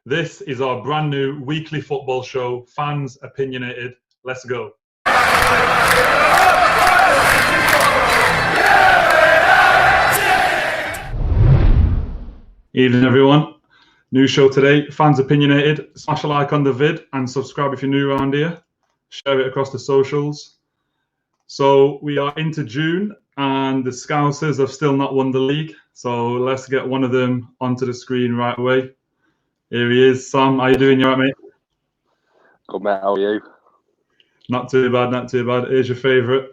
This is our brand new weekly football show, Fans Opinionated. Let's go. Evening, everyone. New show today, Fans Opinionated. Smash a like on the vid and subscribe if you're new around here. Share it across the socials. So we are into June and the Scousers have still not won the league. So let's get one of them onto the screen right away. Here he is. Sam, how you doing? You all right, mate? Good, mate. How are you? Not too bad, not too bad. Here's your favourite.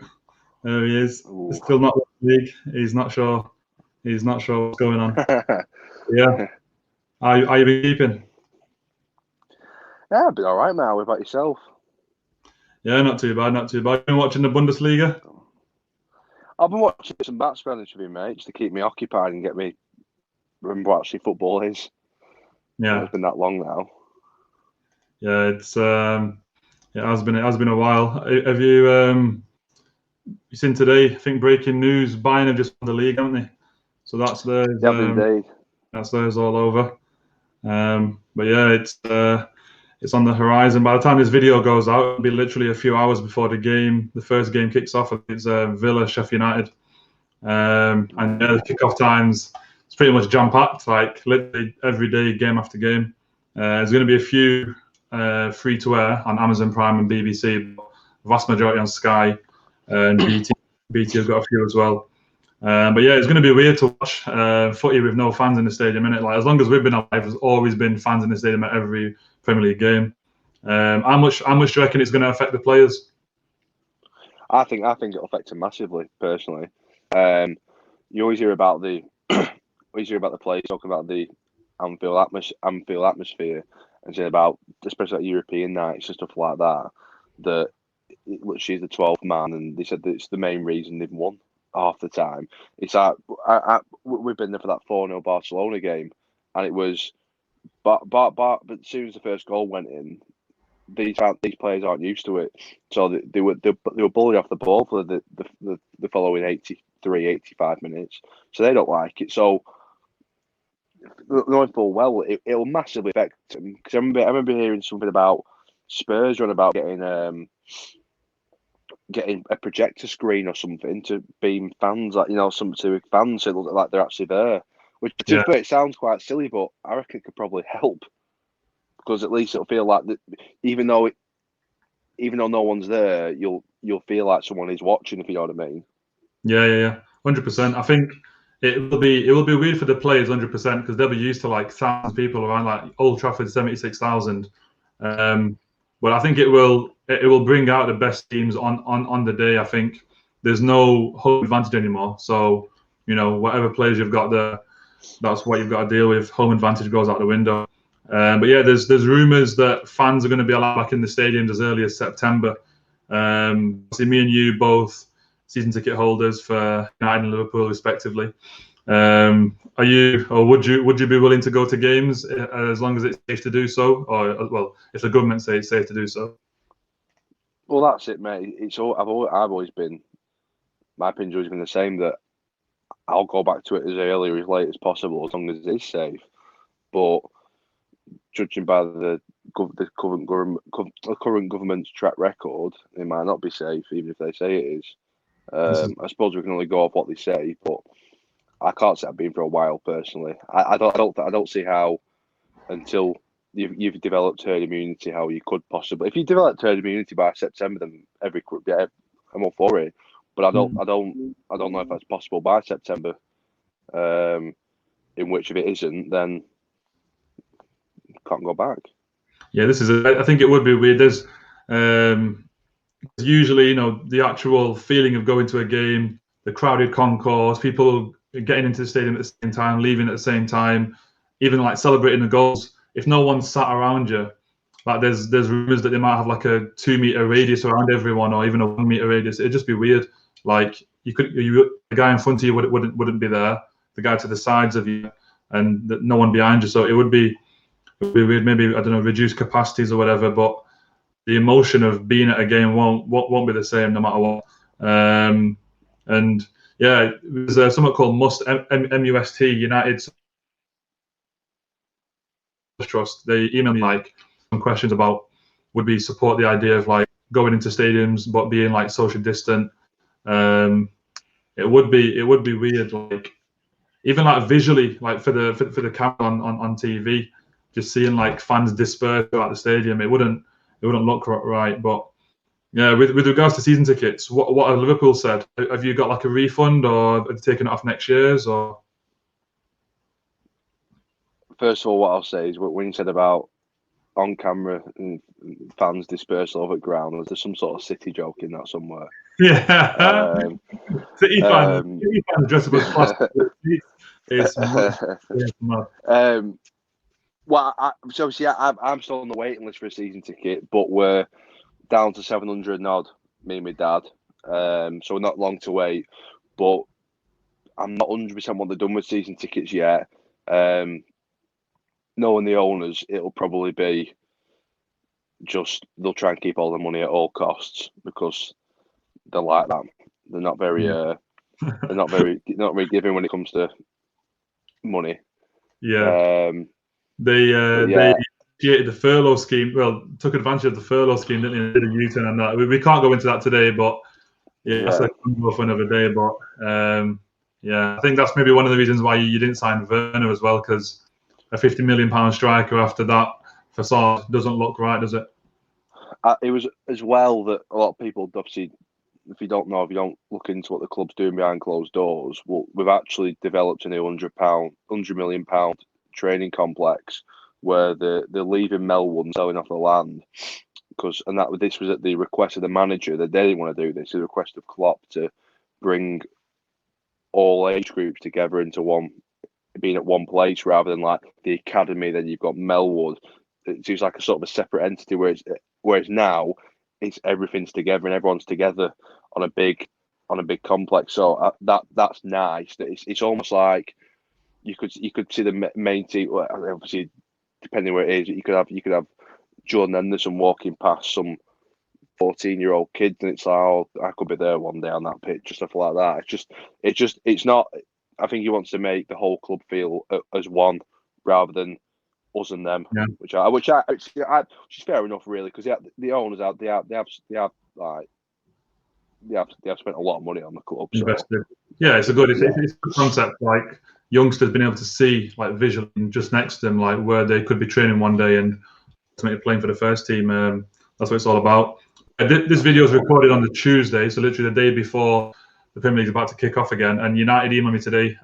There he is. Ooh. Still not won the league. He's not sure what's going on. Yeah. How you been keeping? Yeah, I've been all right, mate. What about yourself? Yeah, not too bad, not too bad. Been watching the Bundesliga? I've been watching some bats with you, mate, just to keep me occupied and get me remember what actually football is. Yeah. It's been that long now. Yeah, it has been a while. Have you seen today? I think breaking news: Bayern have just won the league, haven't they? So that's theirs. Yeah, indeed. That's theirs all over. But yeah, it's on the horizon. By the time this video goes out, it'll be literally a few hours before the first game kicks off. It's Villa, Sheffield United, and yeah, the kickoff times it's pretty much jam-packed. Like literally every day, game after game. There's going to be a few free to air on Amazon Prime and BBC, but the vast majority on Sky and BT have got a few as well. But yeah, it's going to be weird to watch footy with no fans in the stadium, innit? Like as long as we've been alive, there's always been fans in the stadium at every Premier League game. How much do you reckon it's going to affect the players? I think it'll affect them massively. Personally, you always hear about the players talking about the Anfield atmosphere, and saying about especially at European nights and stuff like that. That she's the 12th man, and they said that it's the main reason they've won half the time. It's like we've been there for that 4-0 Barcelona game, and it was, but as soon as the first goal went in, these players aren't used to it, so they were bullied off the ball for the following 83, 85 minutes. So they don't like it. So knowing full well it'll massively affect them, because I remember hearing something about Spurs on about getting a projector screen or something to beam fans, like something to fans so it looks like they're actually there. Which it sounds quite silly, but I reckon it could probably help, because at least it'll feel like that even though no one's there, you'll feel like someone is watching, if you know what I mean. Yeah, 100%. I think it will be weird for the players, 100%, because they'll be used to like thousands of people around, like Old Trafford, 76,000. But I think it will bring out the best teams on the day. I think there's no home advantage anymore. So whatever players you've got there, that's what you've got to deal with. Home advantage goes out the window. But yeah, there's rumours that fans are going to be allowed back in the stadiums as early as September. See, me and you both season ticket holders for United and Liverpool respectively. Are you, or would you be willing to go to games as long as it's safe to do so, or well, if the government says it's safe to do so? Well, that's it, mate. I've always been, my opinion's always been the same, that I'll go back to it as early or as late as possible as long as it is safe. But judging by the current government's track record, it might not be safe, even if they say it is. I suppose we can only go off what they say, but I can't say I've been for a while personally. I don't see how, until you've developed herd immunity, how you could possibly. If you developed herd immunity by September, then I'm all for it. But I don't know if that's possible by September. In which if it isn't, then can't go back. Yeah, I think it would be weird. There's usually, the actual feeling of going to a game, the crowded concourse, people getting into the stadium at the same time, leaving at the same time, even like celebrating the goals. If no one's sat around you, like there's rumors that they might have like a 2-meter radius around everyone, or even a 1-meter radius. It'd just be weird. Like the guy in front of you wouldn't be there, the guy to the sides of you, and no one behind you. So it would be weird. Maybe, I don't know, reduced capacities or whatever, but the emotion of being at a game won't be the same no matter what. And yeah, there's something called MUST United Trust. They emailed me like some questions about would we support the idea of like going into stadiums but being like social distant. It would be weird, like even like visually, like for the camera on TV, just seeing like fans dispersed throughout the stadium. It wouldn't look right. But yeah, with regards to season tickets, what have Liverpool said? Have you got like a refund, or have you taken it off next year's, or? First of all, what I'll say is when you said about on camera and fans dispersed all over the ground, was there some sort of City joke in that somewhere? Yeah. City fans dressed up as prostitutes. It's mad. Well, so obviously I'm still on the waiting list for a season ticket, but we're down to 700 and odd, me and my dad. So not long to wait, but I'm not 100% what they've done with season tickets yet. Knowing the owners, it'll probably be just they'll try and keep all the money at all costs because they're like that. They're not very they're not very giving when it comes to money. Yeah. They initiated the furlough scheme. Well, took advantage of the furlough scheme, didn't they? Did a U-turn and that. We can't go into that today, but that's a convo for another day. But I think that's maybe one of the reasons why you didn't sign Werner as well, because a £50 million striker after that facade doesn't look right, does it? It was as well that a lot of people, obviously, if you don't look into what the club's doing behind closed doors, well, we've actually developed a new £100 million training complex where they're leaving Melwood and selling off the land this was at the request of the manager that they didn't want to do this. The request of Klopp to bring all age groups together into being at one place rather than like the academy. Then you've got Melwood. It seems like a sort of a separate entity, whereas now it's everything's together and everyone's together on a big complex. So that's nice. It's almost like you could see the main team. Well, obviously, depending where it is, you could have Jordan Henderson walking past some 14-year-old kids, and it's like, oh, I could be there one day on that pitch, or stuff like that. It's not. I think he wants to make the whole club feel as one rather than us and them, which is fair enough, really, because the owners out they have spent a lot of money on the club. Invested. So. Yeah, it's a good concept. Like youngsters being able to see like visually just next to them, like where they could be training one day and ultimately playing for the first team. That's what it's all about. This video is recorded on the Tuesday, so literally the day before the Premier League is about to kick off again. And United emailed me today.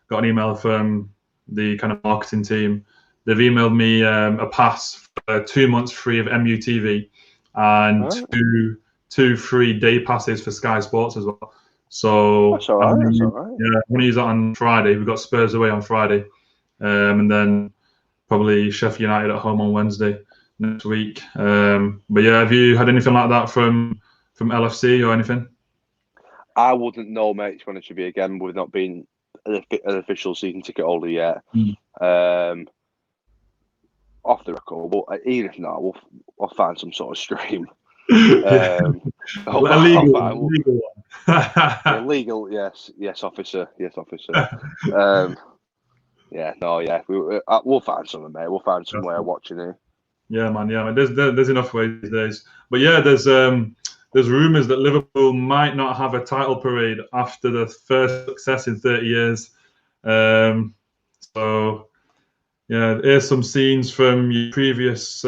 Got an email from the kind of marketing team. They've emailed me a pass for 2 months free of MUTV and two free day passes for Sky Sports as well. So that's all right. Yeah, I'm going to use that on Friday. We've got Spurs away on Friday, and then probably Sheffield United at home on Wednesday next week. But yeah, have you had anything like that from LFC or anything? I wouldn't know, mate. To be honest with you, again, we've not been an official season ticket holder yet. Off the record, but even if not, we'll find some sort of stream. Illegal, yes, officer. We'll find something, mate. We'll find some way of watching it. Yeah, man. There's enough ways these days. But yeah, there's rumours that Liverpool might not have a title parade after the first success in 30 years. So yeah, here's some scenes from your previous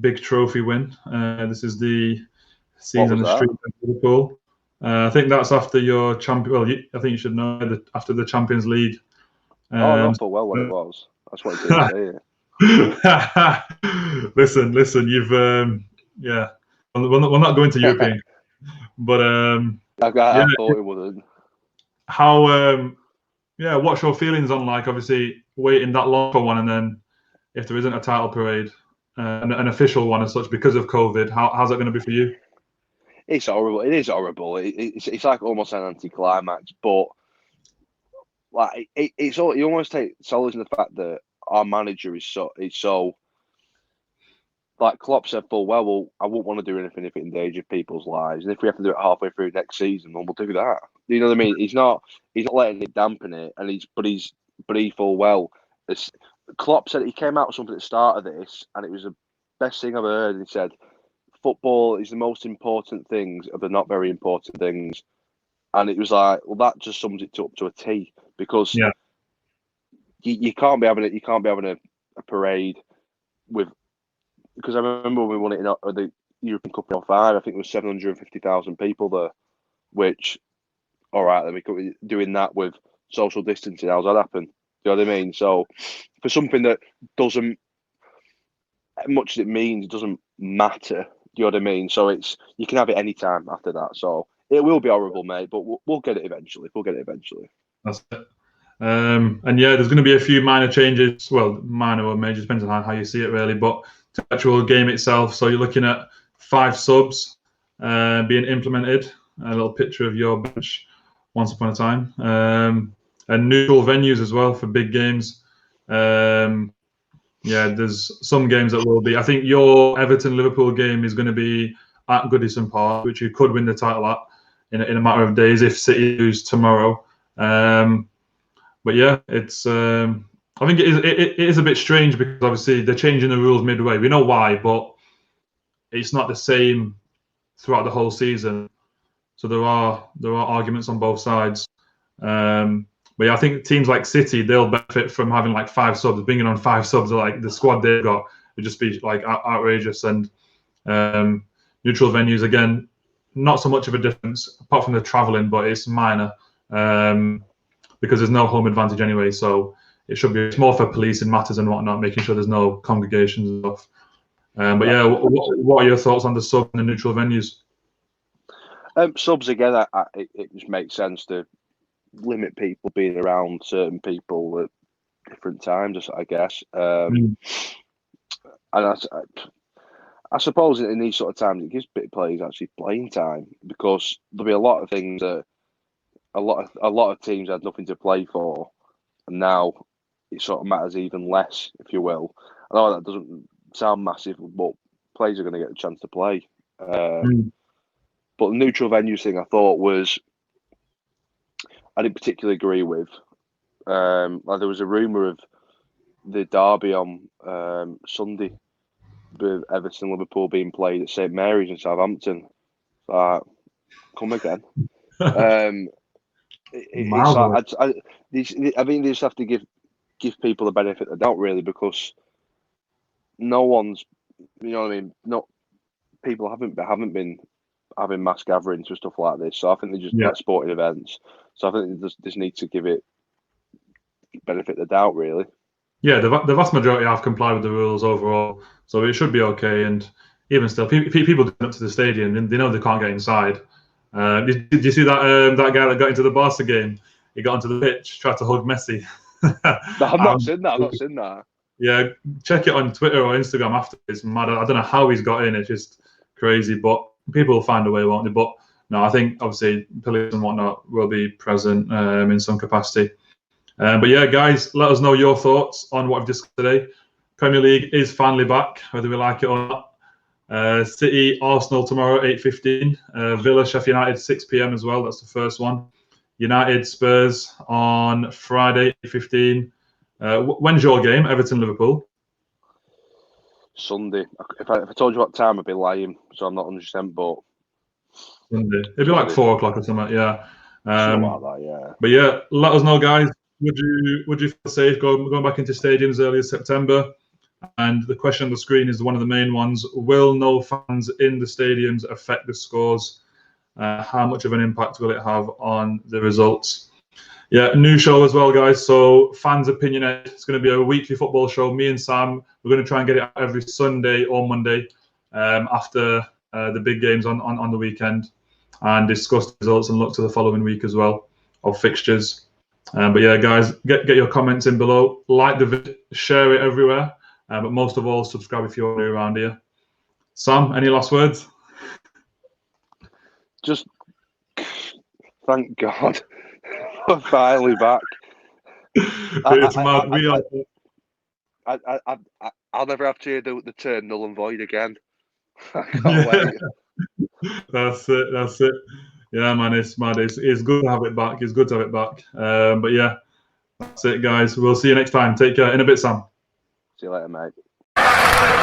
big trophy win. This is the scenes on the street of Liverpool. I think that's after your champion. Well, I think you should know that after the Champions League. I thought well what it was. That's what I did say. Listen. You've we're not going to European, but I thought it wouldn't. How what's your feelings on like obviously waiting that long for one, and then if there isn't a title parade, an official one as such because of COVID, how's that going to be for you? It's horrible. It is horrible. It's like almost an anticlimax, but like it's all you almost take solace in the fact that our manager is so like Klopp said full well, I wouldn't want to do anything if it endangered people's lives, and if we have to do it halfway through next season, then we'll do that. You know what I mean? He's not letting it dampen it, and he full well. Klopp said he came out with something at the start of this, and it was the best thing I've heard. He said, "Football is the most important things of the not very important things," and it was like, well, that just sums it up to a T, because you can't be having it. You can't be having a parade with, because I remember when we won it in the European Cup in 05, I think there was 750,000 people there, which, all right, then we could be doing that with social distancing. How's that happen? Do you know what I mean? So for something that doesn't, much as it means, it doesn't matter. Do you know what I mean? So you can have it any time after that. So it will be horrible, mate, but we'll get it eventually. We'll get it eventually. That's it. And yeah, there's going to be a few minor changes. Well, minor or major, depends on how you see it, really. But to the actual game itself, so you're looking at 5 subs being implemented. A little picture of your bench once upon a time. And neutral venues as well for big games. Yeah, there's some games that will be. I think your Everton-Liverpool game is going to be at Goodison Park, which you could win the title at in a matter of days if City lose tomorrow. But yeah, it's. I think it is a bit strange because obviously they're changing the rules midway. We know why, but it's not the same throughout the whole season. So there are arguments on both sides. But yeah, I think teams like City, they'll benefit from having like 5 subs. Bringing on 5 subs, like the squad they've got, would just be like outrageous. And neutral venues, again, not so much of a difference apart from the travelling, but it's minor because there's no home advantage anyway. So it's more for policing matters and whatnot, making sure there's no congregations and stuff. But yeah, what are your thoughts on the sub and the neutral venues? Subs again, it just makes sense to limit people being around certain people at different times, I guess. And I suppose in these sort of times it gives bit players actually playing time, because there'll be a lot of things that a lot of teams had nothing to play for, and now it sort of matters even less, if you will. I know that doesn't sound massive, but players are going to get a chance to play. But the neutral venues thing, I thought I didn't particularly agree with. Like there was a rumour of the derby on Sunday with Everton Liverpool being played at St Mary's in Southampton. Come again. It's like, I think they just have to give people the benefit of the doubt, really, because no one's, you know what I mean, people haven't been having mass gatherings for stuff like this. So I think they just like sporting events. So I think they just need to give it benefit of the doubt, really. Yeah, the vast majority have complied with the rules overall, so it should be okay. And even still, people going up to the stadium, and they know they can't get inside. Did you see that guy that got into the Barca game? He got onto the pitch, tried to hug Messi. I've not seen that. Yeah, check it on Twitter or Instagram after. It's mad. I don't know how he's got in. It's just crazy, but people will find a way, won't they? But no, I think obviously police and whatnot will be present in some capacity. But yeah, guys, let us know your thoughts on what I've discussed today. Premier League is finally back, whether we like it or not. City, Arsenal tomorrow, 8:15. Villa, Sheffield United, 6 p.m. as well. That's the first one. United, Spurs on Friday, 8:15. When's your game? Everton, Liverpool? Sunday. If I told you what time, I'd be lying, so I'm not 100%, but Sunday. It'd be like 4 o'clock or something, yeah. Something like that, yeah. But yeah, let us know, guys. Would you feel safe going back into stadiums early as September? And the question on the screen is one of the main ones. Will no fans in the stadiums affect the scores? How much of an impact will it have on the results? Yeah, new show as well, guys. So Fans Opinionated. It's going to be a weekly football show. Me and Sam, we're going to try and get it out every Sunday or Monday after the big games on the weekend, and discuss the results and look to the following week as well of fixtures. But yeah, guys, get your comments in below. Like the video, share it everywhere. But most of all, subscribe if you're new around here. Sam, any last words? Just thank God we're finally back. It's mad. We are. I'll never have to hear the term null and void again. I can't wait. That's it. Yeah, man, it's mad. It's good to have it back. It's good to have it back. But yeah, that's it, guys. We'll see you next time. Take care. In a bit, Sam. See you later, mate.